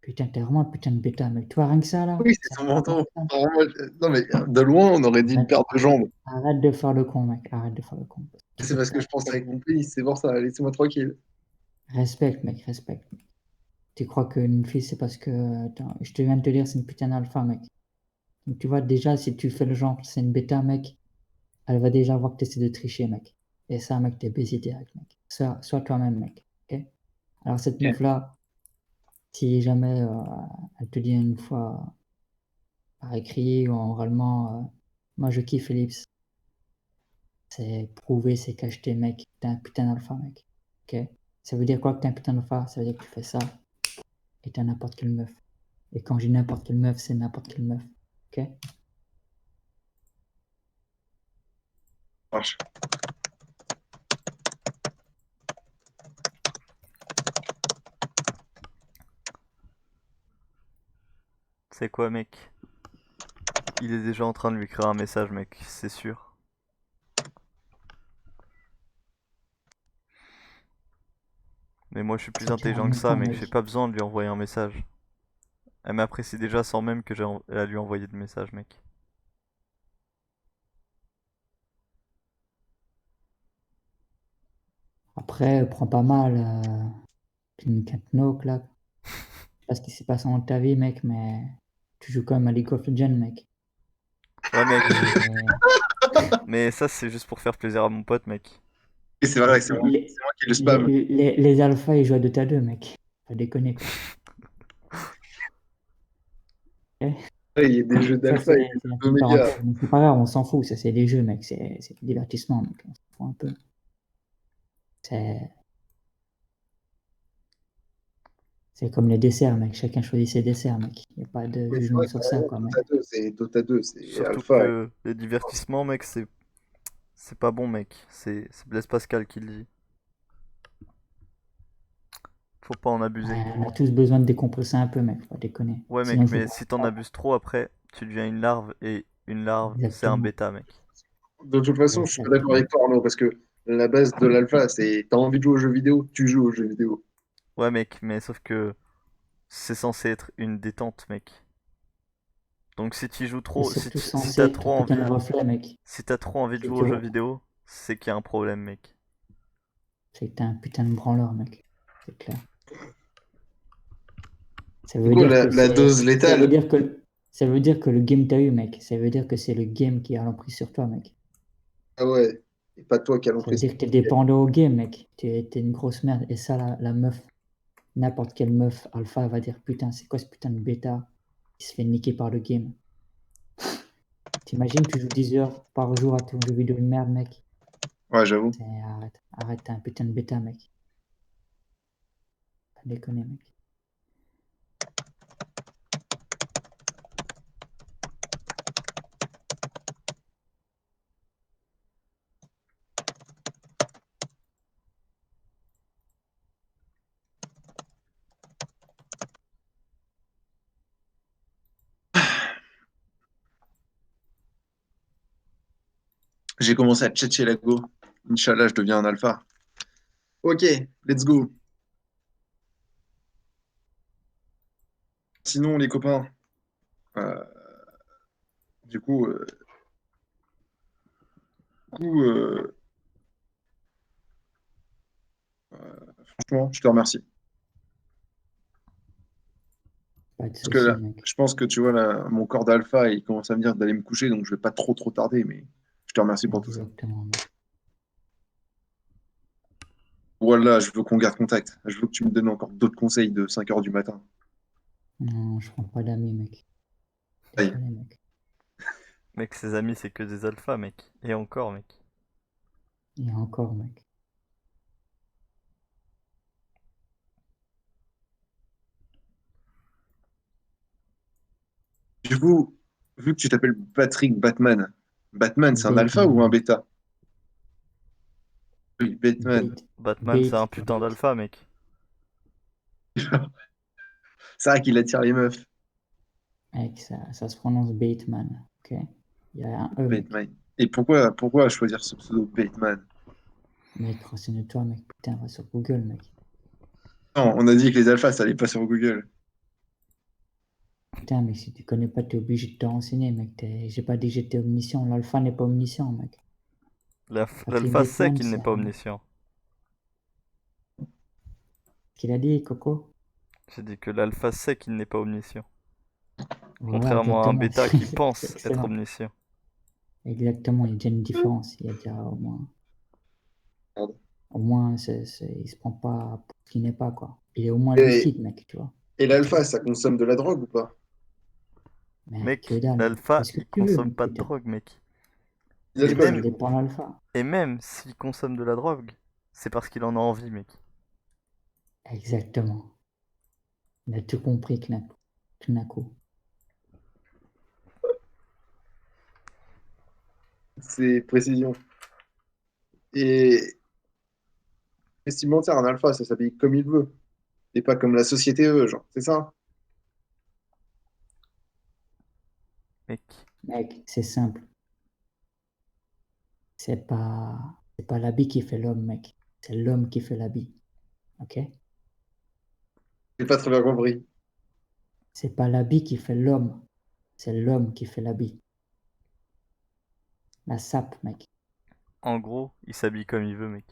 Putain, t'es vraiment un putain de bêta, mec. Toi, rien que ça, là. Oui, c'est Ça son rien menton. que ça. Vraiment, non, mais de loin, on aurait dit une Arrête, paire de jambes. arrête de faire le con, mec. Arrête de faire le con. Tu C'est peux parce pas que je pense avec respecter. mon pénis, c'est pour ça. Laissez-moi tranquille. Respecte, mec, respecte. Tu crois qu'une fille, c'est parce que. Attends, je te viens de te dire, c'est une putain d'alpha, mec. Donc, tu vois, déjà, si tu fais le genre, c'est une bêta, mec, elle va déjà voir que tu essaies de tricher, mec. Et ça, mec, t'es baisé direct, mec. Sois toi-même, mec. Ok. Alors, cette Ok. meuf-là, si jamais elle te dit une fois par écrit ou oralement, moi je kiffe Philips, c'est prouvé, c'est cacheté, mec. T'es un putain d'alpha, mec. Ok. Ça veut dire quoi que t'es un putain d'alpha? Ça veut dire que tu fais ça et t'es n'importe quelle meuf. Et quand je dis n'importe quelle meuf, c'est n'importe quelle meuf. Ok. Marche. C'est quoi, mec? Il est déjà en train de lui écrire un message, mec, c'est sûr. Mais moi, je suis plus C'est déjà un intelligent que ça, mouton, mec, j'ai mec. pas besoin de lui envoyer un message. Elle m'apprécie déjà sans même que elle a lui envoyer de message, mec. Après, prends pas mal une knock là. Je sais pas ce qui s'est passé dans ta vie, mec, mais tu joues quand même à League of Legends, mec. Ouais, mec, Et mais ça, c'est juste pour faire plaisir à mon pote, mec. Et c'est vrai, les, c'est moi qui le spam. les alphas, ils jouent à Dota 2, mec. Pas déconner, quoi. Ok. Ouais, il y a des jeux Ça, d'alpha et c'est des une jeux petite d'oméga. parenthèse. Mais c'est pas grave, on s'en fout. Ça, c'est des jeux, mec. C'est du divertissement, mec. On s'en fout un peu. C'est c'est comme les desserts, mec. Chacun choisit ses desserts, mec. Il n'y a pas de Mais c'est jugement vrai, sur t'as ça, raison, quoi, mec. Dota 2, c'est Surtout alpha. que les divertissements, mec, c'est pas bon, mec. C'est Blaise Pascal qui le dit. Faut pas en abuser. Ouais, on a tous besoin de décompresser un peu, mec. Pas déconner. Ouais, Sinon, mec, il faut mais pas. si t'en abuses trop, après, tu deviens une larve, et une larve, c'est un Exactement. bêta, mec. De toute façon, je suis pas d'accord Exactement. avec toi, Arnaud, parce que la base de l'alpha, c'est t'as envie de jouer aux jeux vidéo, tu joues aux jeux vidéo. Ouais, mec, mais sauf que c'est censé être une détente, mec. Donc si tu joues C'est trop, surtout si censé t'as être un trop putain de envie, reflet, mec. si t'as trop envie de C'est jouer que aux tu jeux vois, vidéo, c'est qu'il y a un problème, mec. c'est que t'es un putain de branleur, mec. C'est clair. Ça Du veut coup, dire la, que la c'est. dose Ça veut létale, dire que. Ça veut dire que le game t'a eu, mec. Ça veut dire que c'est le game qui a l'emprise sur toi, mec. ah ouais, et pas toi qui as Ça veut l'emprise. dire que t'es dépendant au game, mec. T'es une grosse merde. Et ça, la meuf, n'importe quelle meuf alpha va dire putain, c'est quoi ce putain de bêta qui se fait niquer par le game. T'imagines, tu joues 10 heures par jour à ton jeu vidéo de merde, mec. Ouais, j'avoue. Arrête, arrête, t'es un putain de bêta, mec. Pas déconner, mec. J'ai commencé à tchatcher la go. Inch'Allah, je deviens un alpha. Ok, let's go. Sinon, les copains, euh, du coup, euh, du coup, euh, franchement, je te remercie. Pas de Parce que soucis, là, mec. je pense que tu vois, là, mon corps d'alpha, il commence à me dire d'aller me coucher, donc je vais pas trop tarder, mais je te remercie pour tout ça. Exactement, mec. Voilà, je veux qu'on garde contact. Je veux que tu me donnes encore d'autres conseils de 5 heures du matin. Non, je prends pas d'amis, mec. Aïe. Déconner, mec. Mec, ses amis, c'est que des alphas, mec. Et encore, mec. Et encore, mec. Du coup, vu que tu t'appelles Patrick Batman, Batman, c'est un alpha ou un Bateman. bêta? Oui, Batman. Bait. Batman, c'est un Bait. putain Bait. d'alpha, mec. C'est vrai qu'il attire les meufs. Mec, ça se prononce Bateman, ok? Il y a un E, mec. Bateman. Et pourquoi choisir ce pseudo Bateman? Mec, renseigne-toi, mec. Putain, va sur Google, mec. Non, on a dit que les alphas, ça allait pas sur Google. Putain, mec, si tu connais pas, t'es obligé de te renseigner, mec. J'ai pas dit que j'étais omniscient. L'alpha n'est pas omniscient, mec. Patrick L'alpha sait Bateman, qu'il n'est c'est pas un... omniscient. Qu'il a dit, Coco? J'ai dit que l'alpha sait qu'il n'est pas omniscient. Voilà, Contrairement à un exactement. bêta qui C'est pense être excellent. omniscient. Exactement, il y a déjà une différence. Il y a déjà Pardon. au moins, il se prend pas pour ce qu'il n'est pas, quoi. Il est au moins Et, lucide, mec, tu vois. et l'alpha, ça consomme de la drogue ou pas? Mec, que Mec, dalle, mec. Fais l'alpha, ce que il tu veux, consomme mec, pas de putain. drogue, mec. Et L'alcool, Ça même, du coup. dépend de l'alpha. et même s'il consomme de la drogue, c'est parce qu'il en a envie, mec. Exactement. On a tout compris, Knako. C'est précision. Et vestimentaire, un alpha, ça s'habille comme il veut. Et pas comme la société veut, genre. C'est ça? Mec, Mec, c'est simple. C'est pas l'habit qui fait l'homme, mec. C'est l'homme qui fait l'habit. Ok? J'ai pas très bien compris. C'est pas l'habit qui fait l'homme. C'est l'homme qui fait l'habit. La sape, mec. en gros, il s'habille comme il veut, mec.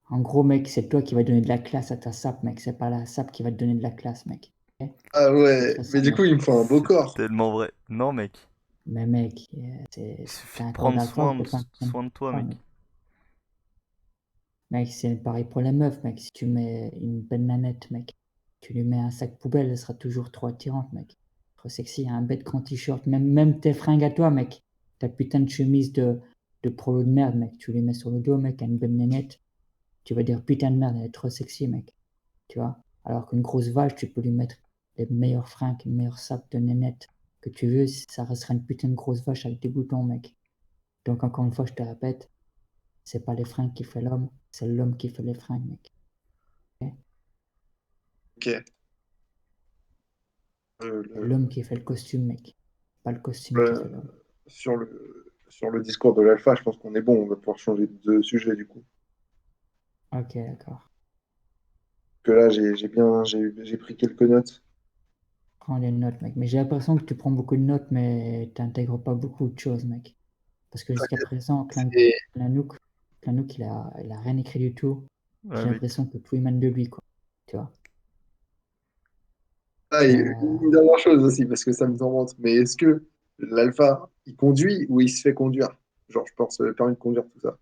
En gros, mec, c'est toi qui vas donner de la classe à ta sape, mec. C'est pas la sape qui va te donner de la classe, mec. Ok. Ah C'est ouais, très mais simple, du coup, mec. il me faut un beau C'est corps. tellement vrai. Non, mec. Mais mec, Il suffit t'as de un corps prendre d'alpha ou t'as pas un corps soin de toi, d'alpha, mec. mec. Mec, c'est pareil pour les meufs, mec. Si tu mets une belle nanette, mec, tu lui mets un sac poubelle, elle sera toujours trop attirante, mec. Trop sexy, un bête grand t-shirt, même tes fringues à toi, mec. Ta putain de chemise de prolo de merde, mec. Tu lui mets sur le dos, mec, à une belle nanette. Tu vas dire putain de merde, elle est trop sexy, mec. Tu vois? Alors qu'une grosse vache, tu peux lui mettre les meilleurs fringues, les meilleurs sacs de nénette que tu veux, ça restera une putain de grosse vache avec des boutons, mec. Donc encore une fois, je te répète, c'est pas les fringues qui fait l'homme, c'est l'homme qui fait les fringues, mec. Ok. Ok. C'est l'homme qui fait le costume, mec. Pas le costume qui fait Le- l'homme. sur le discours de l'alpha, je pense qu'on est bon. On va pouvoir changer de sujet, du coup. Ok, d'accord. Que là, j'ai pris quelques notes. Prends les notes, mec. Mais j'ai l'impression que tu prends beaucoup de notes, mais t'intègres pas beaucoup de choses, mec. Parce que jusqu'à présent, Et, Clanouk, il a rien écrit du tout. Ouais, J'ai mec. l'impression que tout émane de lui, quoi. Tu vois? ah, et une dernière chose aussi, parce que ça me tourmente. Mais est-ce que l'alpha, il conduit ou il se fait conduire? Genre, je pense permis de conduire, tout ça.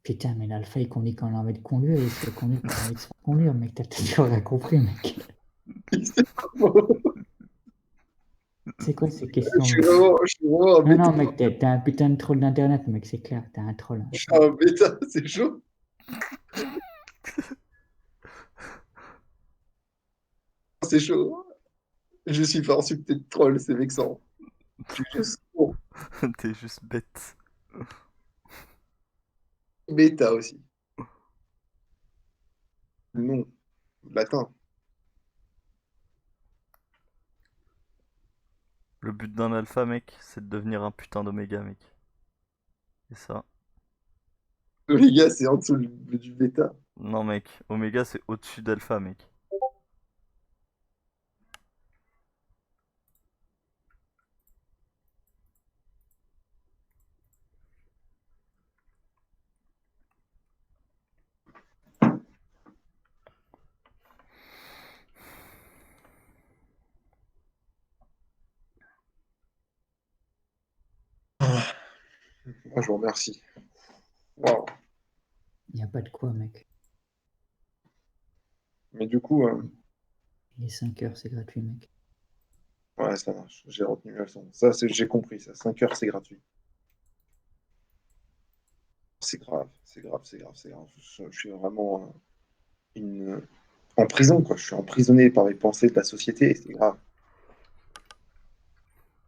Putain, mais l'alpha, il conduit quand il a envie de conduire, il se fait conduire quand il a envie de se faire conduire, mec. T'as toujours rien compris, mec. C'est quoi ces questions, mec? Je suis vraiment un Non, bêta. non, mec, t'es un putain de troll d'internet, mec, c'est clair, t'es un troll, hein. Je suis un bêta, c'est chaud. C'est chaud. Je suis pas insulté de troll, c'est vexant. Je suis juste bon, T'es juste bête. bêta aussi. Non, latin. Le but d'un alpha, mec, c'est de devenir un putain d'oméga, mec. C'est ça. Les gars, c'est en dessous du bêta. Non, mec. Oméga, c'est au-dessus d'alpha, mec. Ah, je vous remercie. Waouh. Y a pas de quoi, mec. Mais du coup, Il est 5 heures, c'est gratuit, mec. ouais, ça marche. J'ai retenu la leçon. Ça, j'ai compris. Ça, 5 heures, c'est gratuit. C'est grave, c'est grave, c'est grave, c'est grave. Je suis vraiment une... en prison, quoi. Je suis emprisonné par les pensées de la société et c'est grave.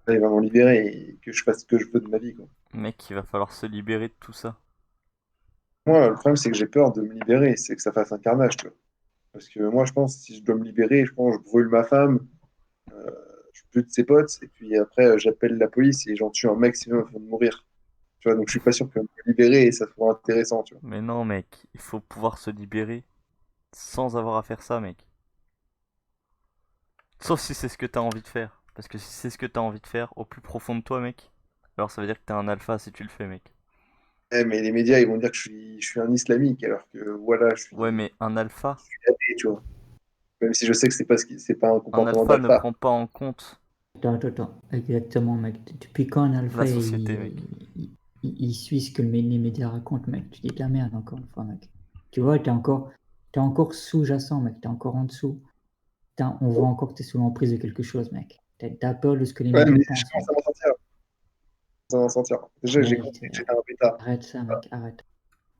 Là, il va m'en libérer et que je fasse ce que je veux de ma vie, quoi. Mec, il va falloir se libérer de tout ça. Moi, le problème, c'est que j'ai peur de me libérer, c'est que ça fasse un carnage, tu vois. Parce que moi, je pense, si je dois me libérer, je pense, je brûle ma femme, euh, je bute ses potes, et puis après, j'appelle la police et j'en tue un maximum avant de mourir. Tu vois, donc je suis pas sûr que me libérer et ça soit intéressant, tu vois. Mais non, mec, il faut pouvoir se libérer sans avoir à faire ça, mec. Sauf si c'est ce que t'as envie de faire. Parce que si c'est ce que t'as envie de faire au plus profond de toi, mec, alors ça veut dire que t'es un alpha si tu le fais, mec. Mais les médias, ils vont dire que je suis un islamique, alors que voilà, Ouais, mais un alpha, je suis athée, tu vois. Même si je sais que c'est pas un un comportement alpha ne d'alpha. prend pas en compte Attends. Exactement, mec. Depuis quand un la alpha, société, mec. il suit ce que les médias racontent, mec? Tu dis de la merde, encore une fois, mec. Tu vois, t'es encore sous-jacent, mec. T'es encore en dessous. On voit encore que t'es sous l'emprise de quelque chose, mec. T'as peur de ce que les Ouais, médias mais je pensent, commence à mec. m'en sortir. Je commence à m'en sortir. Déjà, j'ai Mec, compris que j'étais un bêta. arrête ça, mec. Arrête.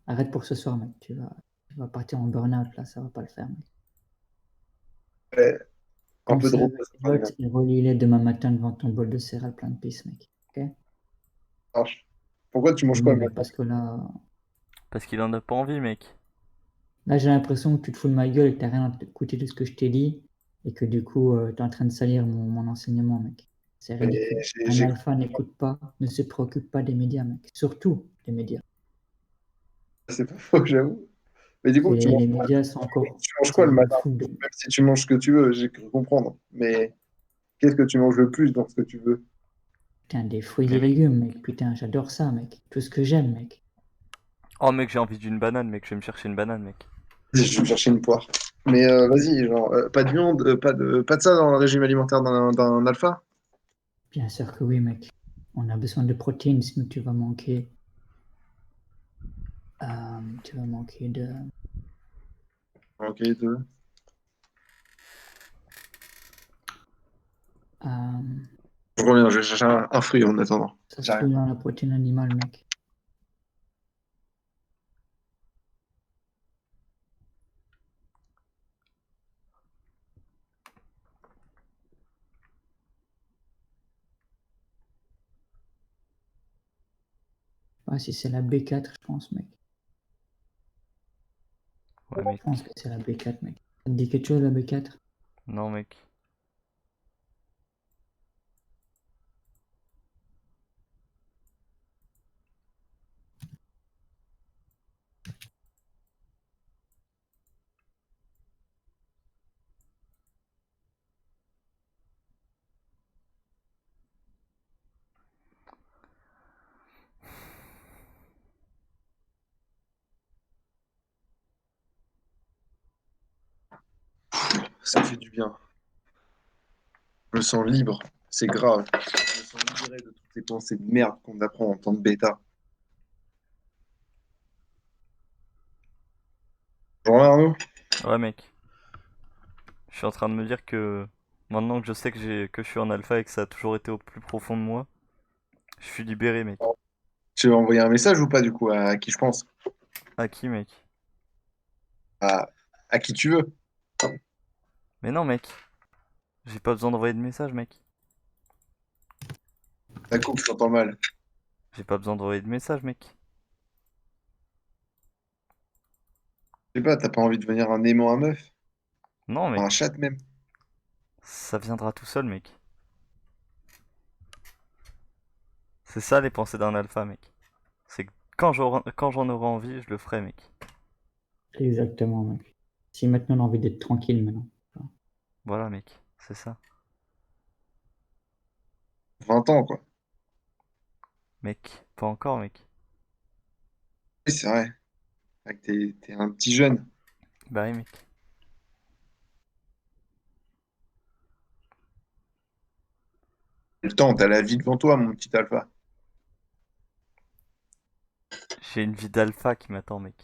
Arrête pour ce soir, mec. Tu vas partir en burn-out, là. Ça va pas le faire, mec. Ouais, un Prends peu de ça repos, avec ça tes fera du bien. notes et relis-les demain matin devant ton bol de céréales plein de pisse, mec. Ok? Ça marche. Pourquoi tu manges Oui, quoi mec, maintenant? parce que Parce qu'il en a pas envie, mec. là, j'ai l'impression que tu te fous de ma gueule et que t'as rien écouté de ce que je t'ai dit et que du coup, t'es en train de salir mon enseignement, mec. C'est Mais ridicule. Un j'ai alpha n'écoute pas, ne se préoccupe pas des médias, mec. Surtout des médias. c'est pas faux, j'avoue. Mais du coup, Les médias sont encore, tu manges c'est quoi le des matin? fous de, Même si tu manges ce que tu veux, j'ai cru comprendre. Mais qu'est-ce que tu manges le plus dans ce que tu veux? putain, des fruits et Mais... légumes, mec. Putain, j'adore ça, mec. Tout ce que j'aime, mec. Oh, mec, j'ai envie d'une banane, mec. Je vais me chercher une banane, mec. Je vais me chercher une poire. Mais vas-y, genre, pas de viande, pas de ça dans le régime alimentaire d'un alpha? Bien sûr que oui, mec. On a besoin de protéines, sinon tu vas manquer de, Ok, deux. euh, Je reviens, je vais chercher un fruit en attendant. ça se J'arrive. trouve dans la protéine animale, mec. Ouais, si c'est la B4, je pense, mec. Ouais, Je pense mec. que c'est la B4, mec. Ça te dit quelque chose, la B4? Non, mec. Ça fait du bien. Je me sens libre. C'est grave. Je me sens libéré de toutes ces pensées de merde qu'on apprend en temps de bêta. Genre là, Arnaud? Ouais, mec. Je suis en train de me dire que maintenant que je sais que je suis en alpha et que ça a toujours été au plus profond de moi, je suis libéré, mec. Tu veux envoyer un message ou pas, du coup, à qui je pense? À qui, mec? À, à qui tu veux. Mais non, mec. J'ai pas besoin d'envoyer de message, mec. Ta coupe, je t'entends mal. J'ai pas besoin d'envoyer de message, mec. Je sais pas, t'as pas envie de devenir un aimant à meuf? Non, Un mec. chat même? Ça viendra tout seul, mec. C'est ça les pensées d'un alpha, mec. C'est que quand j'en aurai envie, je le ferai, mec. Exactement, mec. Si maintenant on a envie d'être tranquille, maintenant. Voilà, mec. C'est ça. 20 ans, quoi. Mec. Pas encore, mec. Oui, c'est vrai. C'est vrai que t'es un petit jeune. Bah oui, mec. Le temps, t'as la vie devant toi, mon petit alpha. J'ai une vie d'alpha qui m'attend, mec.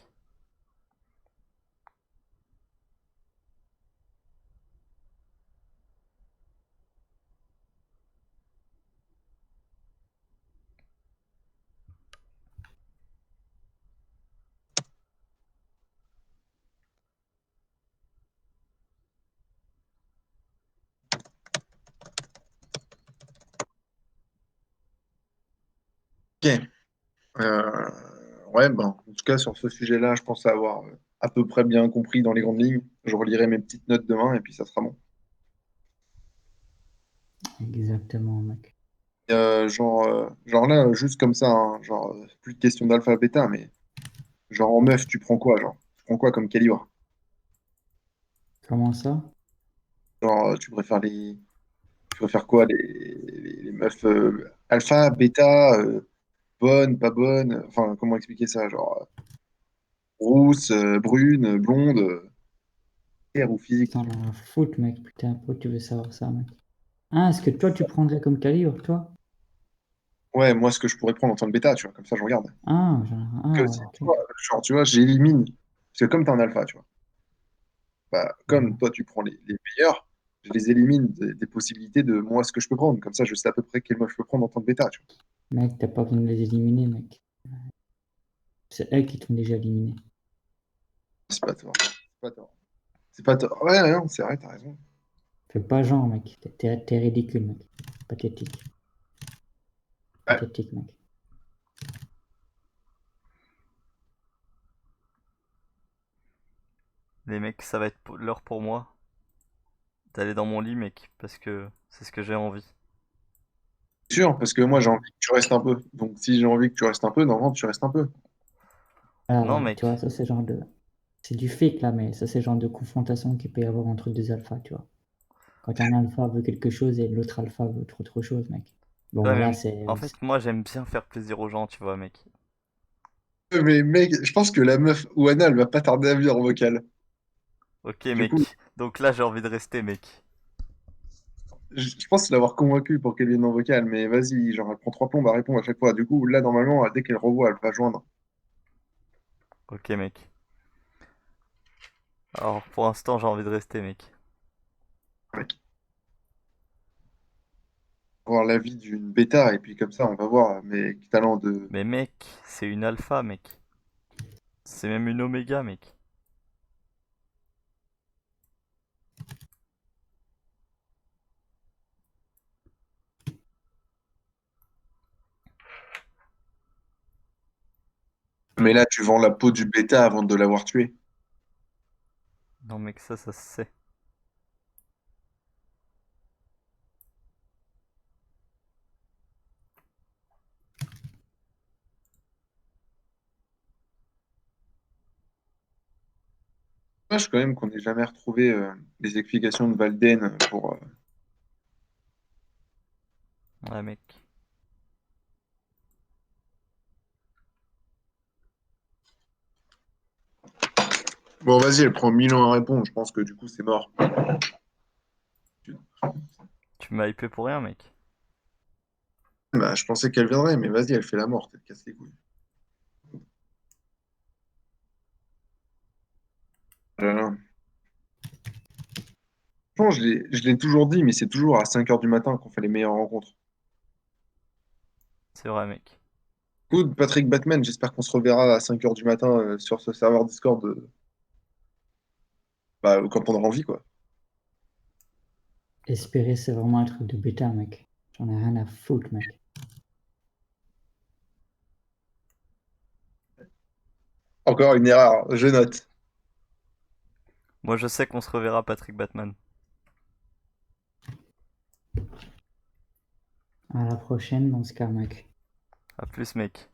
Ok. Ouais, bon, en tout cas, sur ce sujet-là, je pense avoir à peu près bien compris dans les grandes lignes. Je relirai mes petites notes demain et puis ça sera bon. Exactement, mec. Genre là, juste comme ça, hein, plus de question d'alpha, bêta, mais genre en meuf, tu prends quoi, genre? Tu prends quoi comme calibre? Comment ça? Tu préfères quoi, les meufs alpha, bêta, bonnes, pas bonnes? Enfin, comment expliquer ça? Genre rousse, brune, blonde, claire ou physique? T'en as à foutre, mec. Putain, pourquoi tu veux savoir ça, mec? Ah, est-ce que toi, tu prendrais comme calibre, toi? Ouais, moi, ce que je pourrais prendre en tant que bêta, tu vois, comme ça, je regarde. Ah, Que ah, si, ok. tu vois, j'élimine. Parce que comme t'es un alpha, tu vois, bah, comme Ouais. toi, tu prends les meilleurs, je les élimine des possibilités de moi, ce que je peux prendre. Comme ça, je sais à peu près quel moi je peux prendre en tant que bêta, tu vois. Mec, t'as pas besoin de les éliminer, mec. C'est elles qui t'ont déjà éliminé. C'est pas tort. C'est pas tort. C'est pas tort. Ouais, non, c'est vrai, t'as raison. Fais pas genre, mec. T'es ridicule, mec. Pathétique. Ouais. Pathétique, mec. Les mecs, ça va être l'heure pour moi d'aller dans mon lit, mec, parce que c'est ce que j'ai envie. Sûr, parce que moi, j'ai envie que tu restes un peu. Donc, si j'ai envie que tu restes un peu, normalement, tu restes un peu. Ah Non, ouais, tu vois, mec. ça c'est genre de... C'est du fake là, mais ça c'est genre de confrontation qu'il peut y avoir entre deux alphas, tu vois. Quand un alpha veut quelque chose et l'autre alpha veut autre chose, mec. Bon, Ouais, là mais c'est... en fait, moi, j'aime bien faire plaisir aux gens, tu vois, mec. Mais mec, je pense que la meuf Oana, elle va pas tarder à venir en vocal. Ok, Du coup, mec. Donc là, j'ai envie de rester, mec. je pense l'avoir convaincue pour qu'elle vienne en vocal, mais vas-y, genre, elle prend 3 plombes à répondre à chaque fois. Du coup, là, normalement, dès qu'elle revoit, elle va joindre. Ok, mec. Alors, pour l'instant, j'ai envie de rester, mec. Mec, voir l'avis d'une bêta, et puis comme ça, on va voir mes talents de. Mais mec, c'est une alpha, mec. C'est même une oméga, mec. Mais là, tu vends la peau du bêta avant de l'avoir tué. Non, mec, ça se sait. Dommage quand même qu'on n'ait jamais retrouvé les explications de Valden pour. Ouais, mec. Bon, vas-y, elle prend 1 000 ans à répondre. Je pense que du coup, c'est mort. Tu m'as hypé pour rien, mec. Bah, je pensais qu'elle viendrait, mais vas-y, elle fait la morte, elle casse les couilles. Voilà. Franchement, je l'ai toujours dit, mais c'est toujours à 5 heures du matin qu'on fait les meilleures rencontres. C'est vrai, mec. Good, Patrick Batman, j'espère qu'on se reverra à 5 heures du matin sur ce serveur Discord bah, quand on aura envie, quoi. Espérer c'est vraiment un truc de bêta, mec. J'en ai rien à foutre, mec. Encore une erreur, je note. Moi, je sais qu'on se reverra, Patrick Batman. À la prochaine dans ce cas, mec. À plus, mec.